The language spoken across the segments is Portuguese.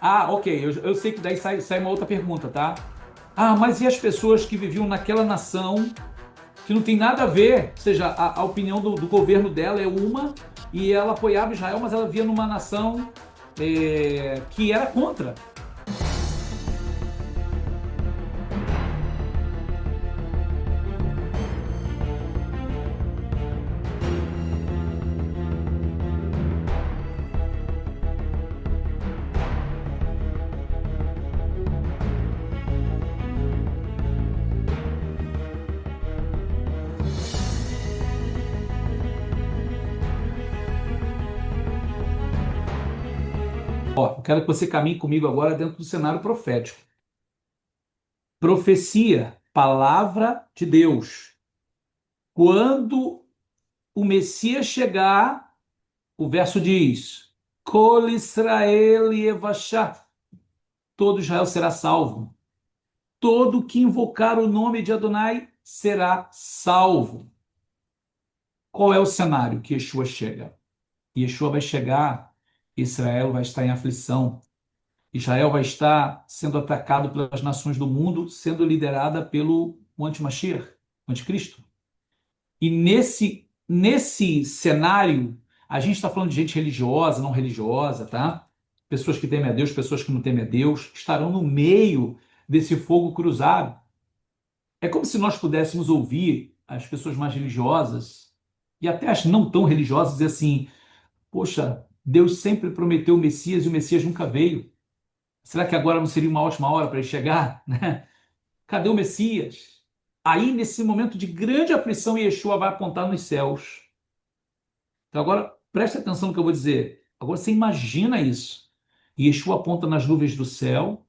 Ah, ok, eu sei que daí sai uma outra pergunta, tá? Ah, mas e as pessoas que viviam naquela nação que não tem nada a ver? Ou seja, a opinião do governo dela é uma e ela apoiava Israel, mas ela via numa nação que era contra. Ó, eu quero que você caminhe comigo agora dentro do cenário profético. Profecia, palavra de Deus. Quando o Messias chegar, o verso diz: Kol Israel Yevashá, todo Israel será salvo. Todo que invocar o nome de Adonai será salvo. Qual é o cenário que Yeshua chega? Yeshua vai chegar, Israel vai estar em aflição, Israel vai estar sendo atacado pelas nações do mundo, sendo liderada pelo anti-Mashiach, o anticristo. E nesse cenário, a gente está falando de gente religiosa, não religiosa, tá? Pessoas que temem a Deus, pessoas que não temem a Deus, estarão no meio desse fogo cruzado. É como se nós pudéssemos ouvir as pessoas mais religiosas e até as não tão religiosas dizer assim: poxa, Deus sempre prometeu o Messias e o Messias nunca veio. Será que agora não seria uma ótima hora para ele chegar? Né? Cadê o Messias? Aí, nesse momento de grande aflição, Yeshua vai apontar nos céus. Então, agora, preste atenção no que eu vou dizer. Agora, você imagina isso. Yeshua aponta nas nuvens do céu,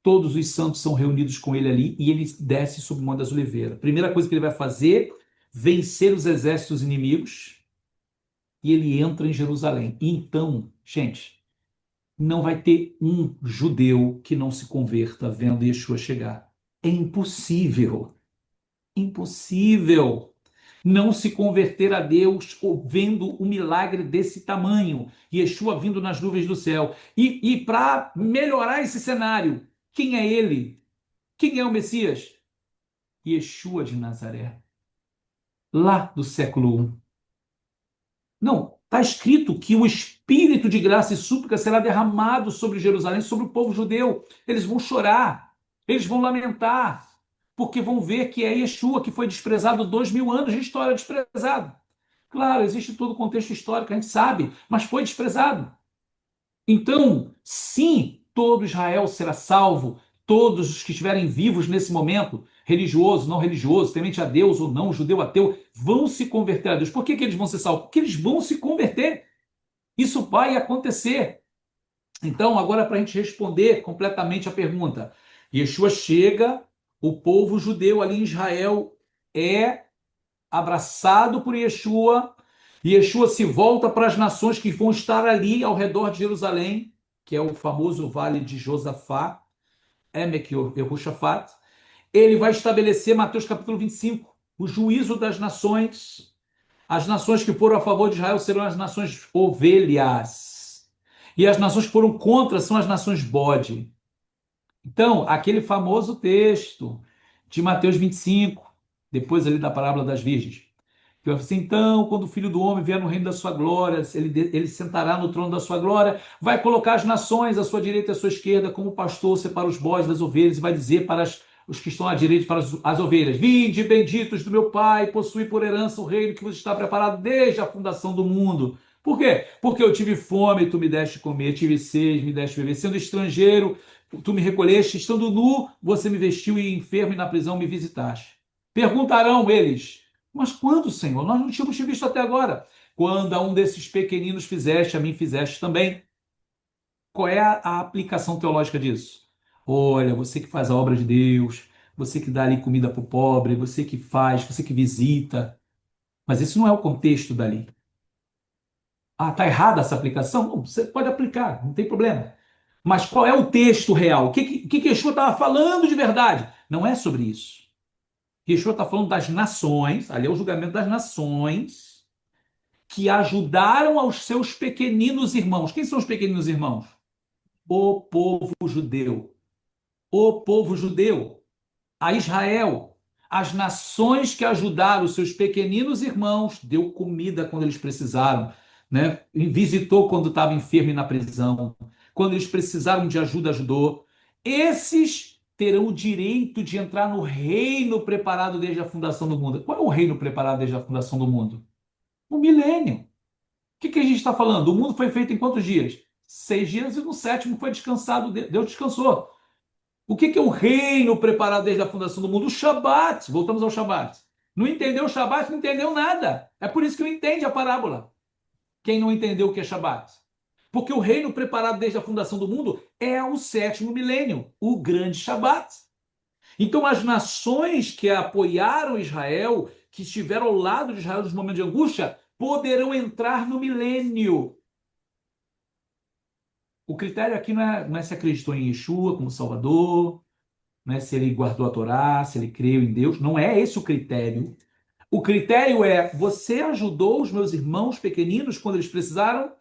todos os santos são reunidos com ele ali e ele desce sobre o Monte das Oliveiras. Primeira coisa que ele vai fazer, vencer os exércitos inimigos e ele entra em Jerusalém. E então, gente, não vai ter um judeu que não se converta vendo Yeshua chegar. É impossível, impossível não se converter a Deus vendo um milagre desse tamanho, Yeshua vindo nas nuvens do céu. E para melhorar esse cenário, quem é ele? Quem é o Messias? Yeshua de Nazaré, lá do século I. Não, está escrito que o Espírito de graça e súplica será derramado sobre Jerusalém, sobre o povo judeu. Eles vão chorar, eles vão lamentar, porque vão ver que é Yeshua que foi desprezado 2000 anos de história, desprezado. Claro, existe todo o contexto histórico, a gente sabe, mas foi desprezado. Então, sim, todo Israel será salvo, todos os que estiverem vivos nesse momento, religioso, não religioso, temente a Deus ou não, judeu, ateu, vão se converter a Deus. Por que eles vão ser salvos? Porque eles vão se converter. Isso vai acontecer. Então, agora para a gente responder completamente a pergunta, Yeshua chega, o povo judeu ali em Israel é abraçado por Yeshua, e Yeshua se volta para as nações que vão estar ali ao redor de Jerusalém, que é o famoso Vale de Josafá, Emek Yehoshafat. Ele vai estabelecer, Mateus capítulo 25, o juízo das nações. As nações que foram a favor de Israel serão as nações ovelhas. E as nações que foram contra são as nações bode. Então, aquele famoso texto de Mateus 25, depois ali da parábola das virgens, que vai assim, então, quando o Filho do Homem vier no reino da sua glória, ele sentará no trono da sua glória, vai colocar as nações à sua direita e à sua esquerda, como o pastor separa os bois das ovelhas, e vai dizer para os que estão à direita, para as ovelhas: vinde, benditos do meu Pai, possui por herança o reino que vos está preparado desde a fundação do mundo. Por quê? Porque eu tive fome, tu me deste comer, tive sede, me deste beber, sendo estrangeiro, tu me recolheste, estando nu, você me vestiu, e enfermo e na prisão me visitaste. Perguntarão eles: mas quando, Senhor? Nós não tínhamos te visto até agora. Quando a um desses pequeninos fizeste, a mim fizeste também. Qual é a aplicação teológica disso? Olha, você que faz a obra de Deus, você que dá ali comida para o pobre, você que faz, você que visita. Mas esse não é o contexto dali. Ah, está errada essa aplicação? Não, você pode aplicar, não tem problema. Mas qual é o texto real? O que Yeshua estava falando de verdade? Não é sobre isso. Yeshua está falando das nações, ali é o julgamento das nações, que ajudaram aos seus pequeninos irmãos. Quem são os pequeninos irmãos? o povo judeu, o povo judeu, a Israel, as nações que ajudaram os seus pequeninos irmãos, deu comida quando eles precisaram, né? Visitou quando estava enfermo e na prisão, quando eles precisaram de ajuda, ajudou. Esses terão o direito de entrar no reino preparado desde a fundação do mundo. Qual é o reino preparado desde a fundação do mundo? O milênio. O que a gente está falando? O mundo foi feito em quantos dias? 6 dias e no sétimo foi descansado. Deus descansou. O que é o reino preparado desde a fundação do mundo? O Shabat. Voltamos ao Shabat. Não entendeu o Shabat, não entendeu nada. É por isso que não entende a parábola. Quem não entendeu o que é Shabat. Porque o reino preparado desde a fundação do mundo é o sétimo milênio, o grande Shabat. Então, as nações que apoiaram Israel, que estiveram ao lado de Israel nos momentos de angústia, poderão entrar no milênio. O critério aqui não é se acreditou em Yeshua como Salvador, não é se ele guardou a Torá, se ele creu em Deus. Não é esse o critério. O critério é: você ajudou os meus irmãos pequeninos quando eles precisaram?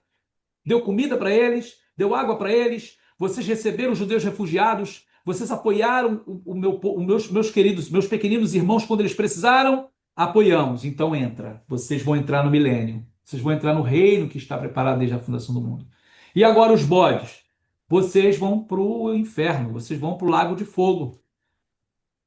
Deu comida para eles? Deu água para eles? Vocês receberam os judeus refugiados? Vocês apoiaram meus queridos, meus pequeninos irmãos quando eles precisaram? Apoiamos. Então entra. Vocês vão entrar no milênio. Vocês vão entrar no reino que está preparado desde a fundação do mundo. E agora os bodes. Vocês vão para o inferno. Vocês vão para o lago de fogo.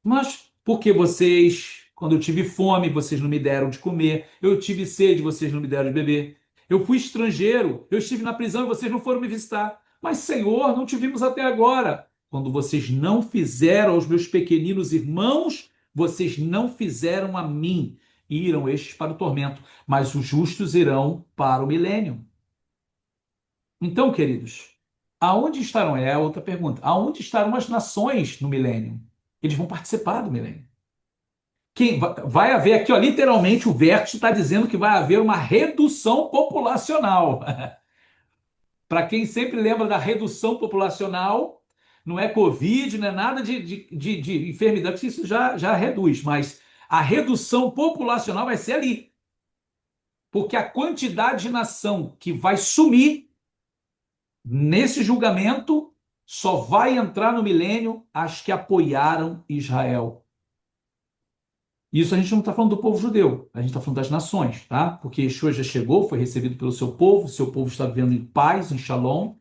Mas por que vocês, quando eu tive fome, vocês não me deram de comer? Eu tive sede, vocês não me deram de beber? Eu fui estrangeiro, eu estive na prisão e vocês não foram me visitar. Mas, Senhor, não te vimos até agora. Quando vocês não fizeram aos meus pequeninos irmãos, vocês não fizeram a mim. E irão estes para o tormento, mas os justos irão para o milênio. Então, queridos, aonde estarão? É a outra pergunta. Aonde estarão as nações no milênio? Eles vão participar do milênio. Vai haver aqui, ó, literalmente, o verso está dizendo que vai haver uma redução populacional. Para quem sempre lembra da redução populacional, não é Covid, não é nada de enfermidade, que isso já reduz, mas a redução populacional vai ser ali. Porque a quantidade de nação que vai sumir nesse julgamento só vai entrar no milênio as que apoiaram Israel. Isso a gente não está falando do povo judeu, a gente está falando das nações, tá? Porque Yeshua já chegou, foi recebido pelo seu povo está vivendo em paz, em shalom.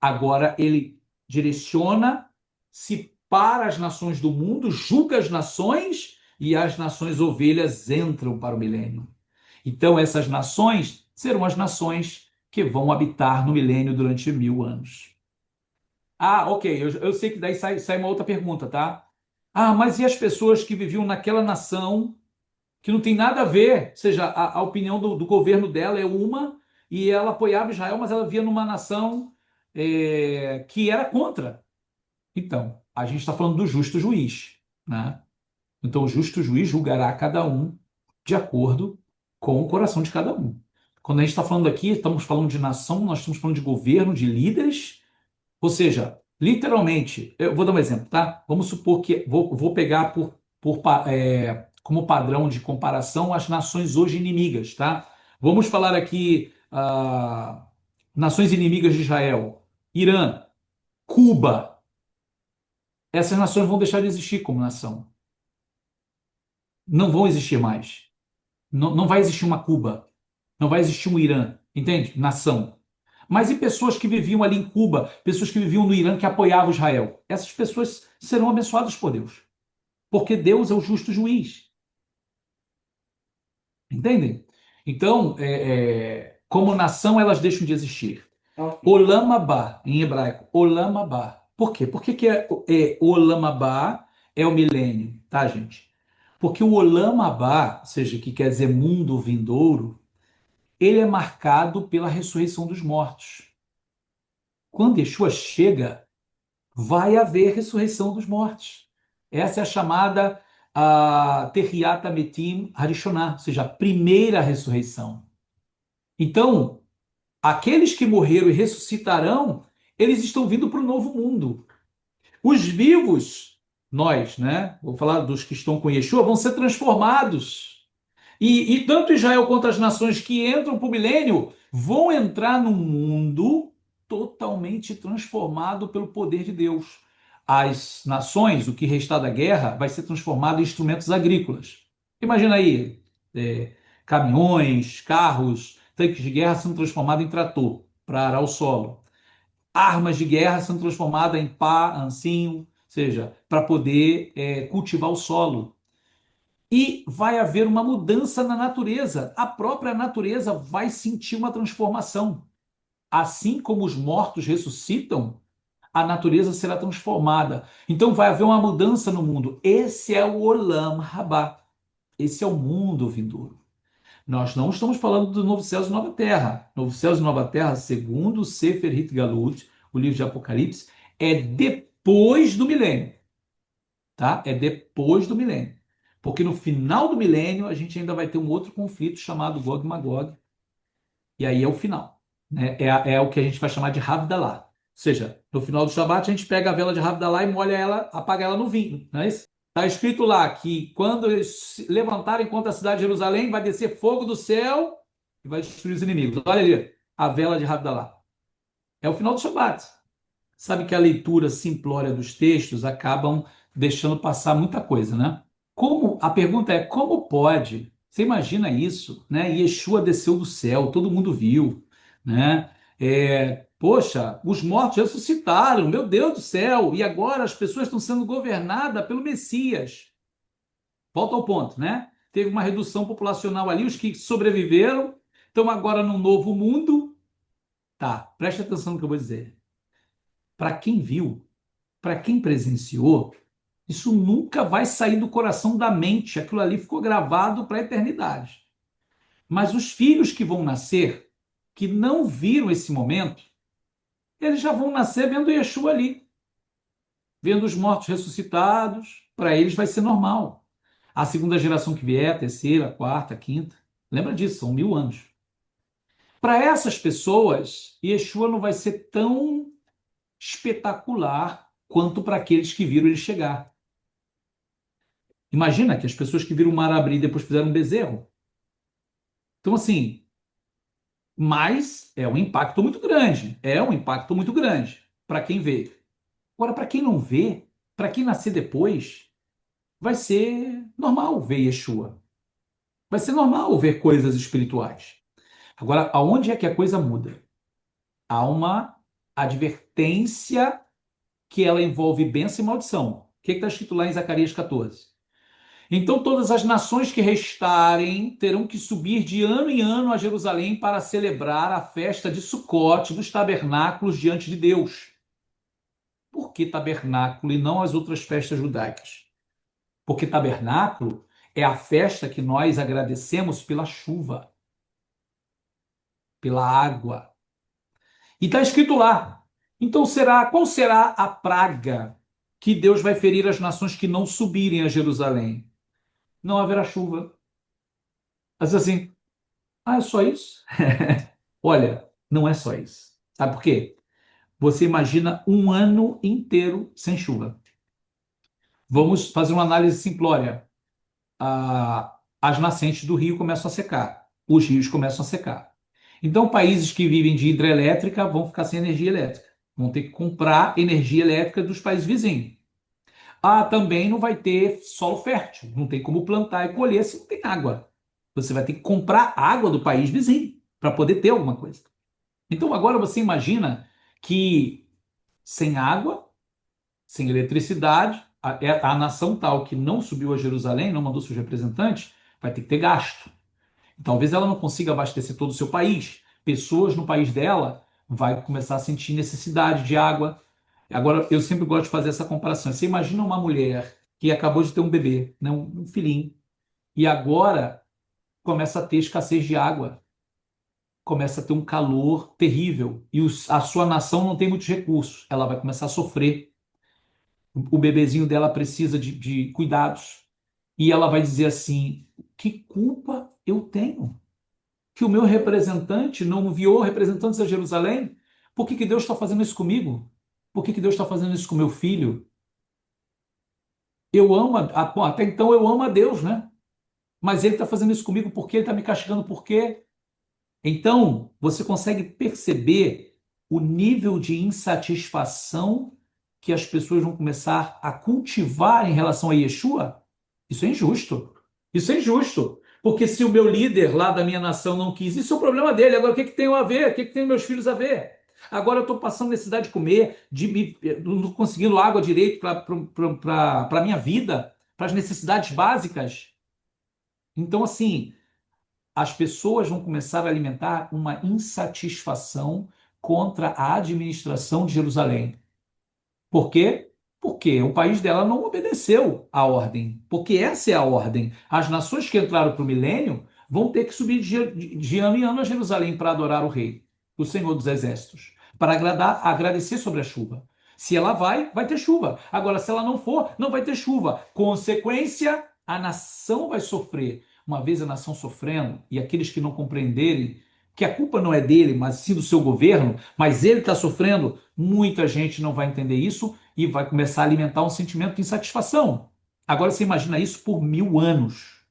Agora ele direciona-se para as nações do mundo, julga as nações e as nações ovelhas entram para o milênio. Então essas nações serão as nações que vão habitar no milênio durante 1000 anos. Ah, ok, eu sei que daí sai uma outra pergunta, tá? Ah, mas e as pessoas que viviam naquela nação que não tem nada a ver? Ou seja, a opinião do governo dela é uma e ela apoiava Israel, mas ela via numa nação que era contra. Então, a gente está falando do justo juiz, né? Então, o justo juiz julgará cada um de acordo com o coração de cada um. Quando a gente está falando aqui, estamos falando de nação, nós estamos falando de governo, de líderes, ou seja, literalmente, eu vou dar um exemplo, tá? Vamos supor que vou pegar como padrão de comparação as nações hoje inimigas, tá? Vamos falar aqui nações inimigas de Israel, Irã, Cuba. Essas nações vão deixar de existir como nação. Não vão existir mais. Não, não vai existir uma Cuba. Não vai existir um Irã, entende? Nação. Mas e pessoas que viviam ali em Cuba, pessoas que viviam no Irã que apoiavam Israel? Essas pessoas serão abençoadas por Deus, porque Deus é o justo juiz. Entendem? Então, como nação, elas deixam de existir. Olam Abá, em hebraico, Olam Abá. Por quê? Por que Olam Abá é o milênio, tá, gente? Porque o Olam Abá, ou seja, que quer dizer mundo vindouro, ele é marcado pela ressurreição dos mortos. Quando Yeshua chega, vai haver ressurreição dos mortos. Essa é a chamada Tehiat Ametim Harishonah, ou seja, a primeira ressurreição. Então, aqueles que morreram e ressuscitarão, eles estão vindo para o novo mundo. Os vivos, nós, né? Vou falar dos que estão com Yeshua, vão ser transformados. E tanto Israel quanto as nações que entram para o milênio vão entrar num mundo totalmente transformado pelo poder de Deus. As nações, o que restar da guerra, vai ser transformado em instrumentos agrícolas. Imagina aí, caminhões, carros, tanques de guerra sendo transformados em trator para arar o solo. Armas de guerra sendo transformadas em pá, ancinho, ou seja, para poder cultivar o solo. E vai haver uma mudança na natureza. A própria natureza vai sentir uma transformação. Assim como os mortos ressuscitam, a natureza será transformada. Então vai haver uma mudança no mundo. Esse é o Olam Rabá. Esse é o mundo vindouro. Nós não estamos falando do novo céu e nova terra. Novo céu e nova terra, segundo o Sefer Galut, o livro de Apocalipse, é depois do milênio, tá? É depois do milênio. Porque no final do milênio a gente ainda vai ter um outro conflito chamado Gog e Magog, e aí é o final, né? É o que a gente vai chamar de Havdalah. Ou seja, no final do Shabat a gente pega a vela de Havdalah e molha ela, apaga ela no vinho, não é isso? Está escrito lá que quando eles se levantarem contra a cidade de Jerusalém, vai descer fogo do céu e vai destruir os inimigos. Olha ali, a vela de Havdalah. É o final do Shabat. Sabe que a leitura simplória dos textos acabam deixando passar muita coisa, né? A pergunta é, como pode? Você imagina isso, né? Yeshua desceu do céu, todo mundo viu, né? Poxa, os mortos ressuscitaram, meu Deus do céu, e agora as pessoas estão sendo governadas pelo Messias. Volta ao ponto, né? Teve uma redução populacional ali, os que sobreviveram estão agora num novo mundo. Tá, preste atenção no que eu vou dizer. Para quem viu, para quem presenciou, isso nunca vai sair do coração da mente. Aquilo ali ficou gravado para a eternidade. Mas os filhos que vão nascer, que não viram esse momento, eles já vão nascer vendo Yeshua ali, vendo os mortos ressuscitados. Para eles vai ser normal. A segunda geração que vier, a terceira, a quarta, a quinta, lembra disso, são 1000 anos. Para essas pessoas, Yeshua não vai ser tão espetacular quanto para aqueles que viram ele chegar. Imagina que as pessoas que viram o mar abrir e depois fizeram um bezerro. Então, assim, mas é um impacto muito grande. É um impacto muito grande para quem vê. Agora, para quem não vê, para quem nascer depois, vai ser normal ver Yeshua. Vai ser normal ver coisas espirituais. Agora, aonde é que a coisa muda? Há uma advertência que ela envolve bênção e maldição. O que está escrito lá em Zacarias 14? Então todas as nações que restarem terão que subir de ano em ano a Jerusalém para celebrar a festa de Sucote dos tabernáculos diante de Deus. Por que tabernáculo e não as outras festas judaicas? Porque tabernáculo é a festa que nós agradecemos pela chuva, pela água. E está escrito lá. Então qual será a praga que Deus vai ferir as nações que não subirem a Jerusalém? Não haverá chuva. Mas assim, é só isso? Olha, não é só isso. Sabe por quê? Você imagina um ano inteiro sem chuva. Vamos fazer uma análise simplória. As nascentes do rio começam a secar. Os rios começam a secar. Então, países que vivem de hidrelétrica vão ficar sem energia elétrica. Vão ter que comprar energia elétrica dos países vizinhos. Também não vai ter solo fértil. Não tem como plantar e colher se não tem água. Você vai ter que comprar água do país vizinho para poder ter alguma coisa. Então, agora você imagina que sem água, sem eletricidade, a nação tal que não subiu a Jerusalém, não mandou seus representantes, vai ter que ter gasto. Talvez ela não consiga abastecer todo o seu país. Pessoas no país dela vai começar a sentir necessidade de água. Agora, eu sempre gosto de fazer essa comparação. Você imagina uma mulher que acabou de ter um bebê, né, um filhinho, e agora começa a ter escassez de água, começa a ter um calor terrível, e a sua nação não tem muitos recursos. Ela vai começar a sofrer. O bebezinho dela precisa de cuidados. E ela vai dizer assim: que culpa eu tenho? Que o meu representante não enviou representantes a Jerusalém? Por que Deus está fazendo isso comigo? Por que Deus está fazendo isso com meu filho? Eu amo, bom, até então eu amo a Deus, né? Mas ele está fazendo isso comigo porque ele está me castigando por quê? Então, você consegue perceber o nível de insatisfação que as pessoas vão começar a cultivar em relação a Yeshua, isso é injusto. Isso é injusto. Porque se o meu líder lá da minha nação não quis, isso é o problema dele. Agora, o que que tem a ver? O que que tem meus filhos a ver? Agora eu estou passando necessidade de comer, não conseguindo água direito para a minha vida, para as necessidades básicas. Então, assim, as pessoas vão começar a alimentar uma insatisfação contra a administração de Jerusalém. Por quê? Porque o país dela não obedeceu à ordem. Porque essa é a ordem. As nações que entraram para o milênio vão ter que subir de ano em ano a Jerusalém para adorar o rei, o Senhor dos Exércitos, para agradecer sobre a chuva. Se ela vai ter chuva. Agora, se ela não for, não vai ter chuva. Consequência, a nação vai sofrer. Uma vez a nação sofrendo, e aqueles que não compreenderem que a culpa não é dele, mas sim do seu governo, mas ele está sofrendo, muita gente não vai entender isso e vai começar a alimentar um sentimento de insatisfação. Agora você imagina isso por 1000 anos.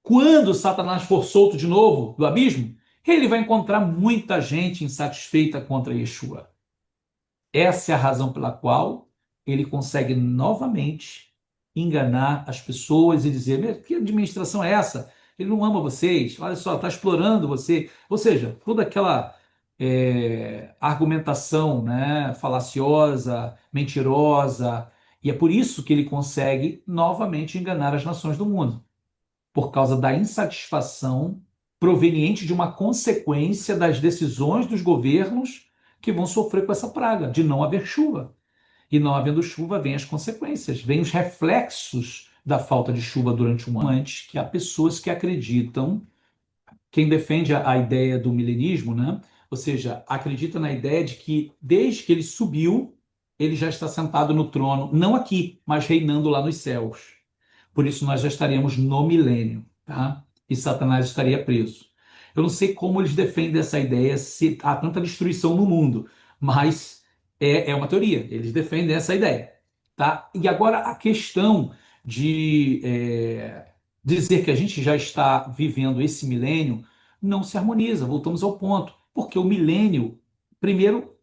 Quando Satanás for solto de novo do abismo, ele vai encontrar muita gente insatisfeita contra Yeshua. Essa é a razão pela qual ele consegue novamente enganar as pessoas e dizer: que administração é essa? Ele não ama vocês, olha só, está explorando você. Ou seja, toda aquela argumentação, né, falaciosa, mentirosa. E é por isso que ele consegue novamente enganar as nações do mundo, por causa da insatisfação proveniente de uma consequência das decisões dos governos que vão sofrer com essa praga de não haver chuva. E não havendo chuva, vem as consequências, vem os reflexos da falta de chuva durante um ano. Antes que há pessoas que acreditam, quem defende a ideia do milenismo, né? Ou seja, acredita na ideia de que desde que ele subiu, ele já está sentado no trono, não aqui, mas reinando lá nos céus. Por isso nós já estaríamos no milênio, tá? E Satanás estaria preso. Eu não sei como eles defendem essa ideia, se há tanta destruição no mundo, mas é uma teoria. Eles defendem essa ideia, tá? E agora a questão de dizer que a gente já está vivendo esse milênio não se harmoniza. Voltamos ao ponto, porque o milênio, primeiro,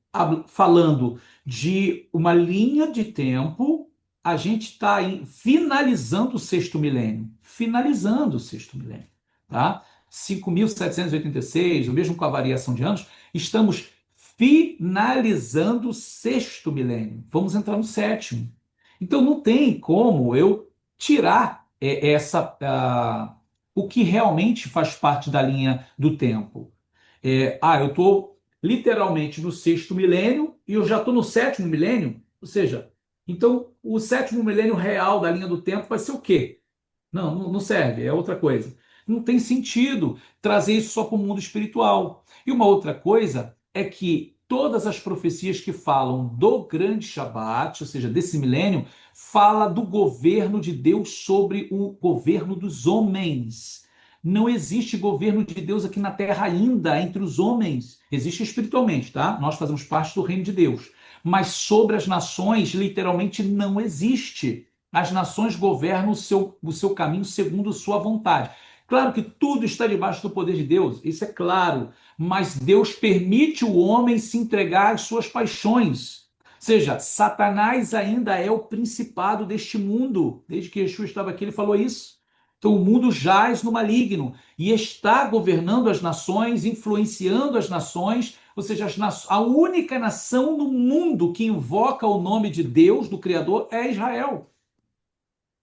falando de uma linha de tempo, a gente está finalizando o sexto milênio. Finalizando o sexto milênio. Tá? 5.786, o mesmo com a variação de anos, estamos finalizando o sexto milênio. Vamos entrar no sétimo. Então não tem como eu tirar o que realmente faz parte da linha do tempo. Eu estou literalmente no sexto milênio e eu já estou no sétimo milênio, ou seja, então o sétimo milênio real da linha do tempo vai ser o quê? Não serve, é outra coisa. Não tem sentido trazer isso só para o mundo espiritual. E uma outra coisa é que todas as profecias que falam do grande Shabat, ou seja, desse milênio, fala do governo de Deus sobre o governo dos homens. Não existe governo de Deus aqui na terra ainda entre os homens. Existe espiritualmente, tá? Nós fazemos parte do reino de Deus. Mas sobre as nações, literalmente, não existe. As nações governam o seu caminho segundo sua vontade. Claro que tudo está debaixo do poder de Deus, isso é claro, mas Deus permite o homem se entregar às suas paixões. Ou seja, Satanás ainda é o principado deste mundo. Desde que Yeshua estava aqui, ele falou isso. Então o mundo jaz no maligno e está governando as nações, influenciando as nações, ou seja, a única nação no mundo que invoca o nome de Deus, do Criador, é Israel,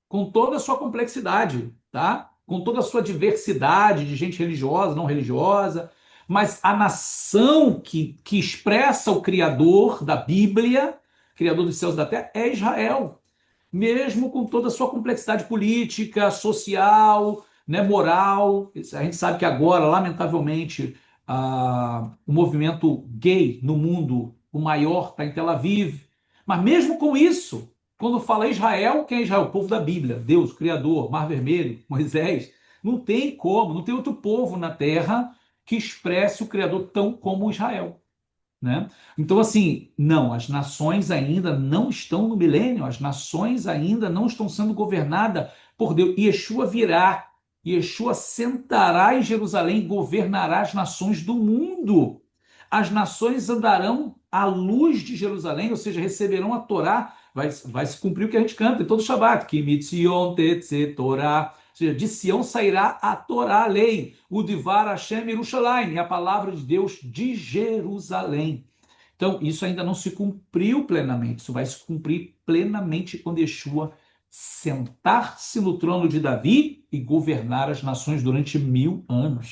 com toda a sua complexidade, tá? Com toda a sua diversidade de gente religiosa, não religiosa, mas a nação que expressa o Criador da Bíblia, Criador dos céus e da terra, é Israel, mesmo com toda a sua complexidade política, social, né, moral. A gente sabe que agora, lamentavelmente, o movimento gay no mundo, o maior, está em Tel Aviv. Mas mesmo com isso, quando fala Israel, quem é Israel? O povo da Bíblia, Deus, Criador, Mar Vermelho, Moisés. Não tem como, não tem outro povo na terra que expresse o Criador tão como Israel. Né? Então, assim, não, as nações ainda não estão no milênio, as nações ainda não estão sendo governadas por Deus. Yeshua virá, Yeshua sentará em Jerusalém e governará as nações do mundo. as nações andarão à luz de Jerusalém, ou seja, receberão a Torá, vai se cumprir o que a gente canta em todo Shabat, que mitzion tetze Torá, ou seja, de Sião sairá a Torá, a lei, o Divar Hashem Yerushalayim, a palavra de Deus de Jerusalém. Então, isso ainda não se cumpriu plenamente, isso vai se cumprir plenamente quando Yeshua sentar-se no trono de Davi e governar as nações durante 1000 anos.